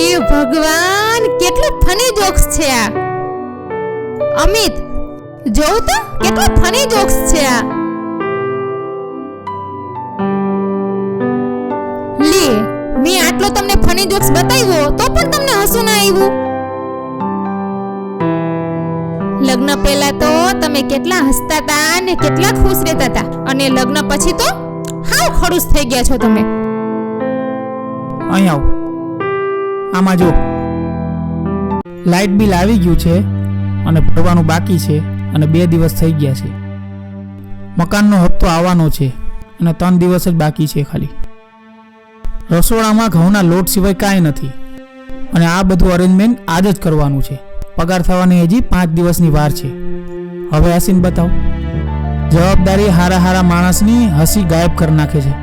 એ ભગવાન, કેટલું funny jokes છે આ. અમિત, જોઉં તો કેટલું ફની જોક્સ છે આ. લે, મેં આટલો તમને ફની જોક્સ બતાવ્યો તો પણ તમને હસવું ના આવ્યું. લગ્ન પહેલા તો તમે કેટલા હસતા હતા ને કેટલા ખુશ રહેતા હતા, અને લગ્ન પછી તો હાવ ખડૂસ થઈ ગયા છો તમે. અહીં આવ. આમાં જો, લાઇટ બિલ આવી ગયું છે અને ભરવાનું બાકી છે અને 2 દિવસ થઈ ગયા છે. મકાનનો હપ્તો આવવાનો છે અને 3 દિવસ જ બાકી છે ખાલી. રસોડામાં ઘઉંના લોટ સિવાય કાંઈ નથી અને આ બધું અરેન્જમેન્ટ આજ જ કરવાનું છે. પગાર થવાની હજી 5 દિવસની વાર છે. હવે હસીને બતાવો. જવાબદારી હારા માણસની હસી ગાયબ કરી નાખે છે.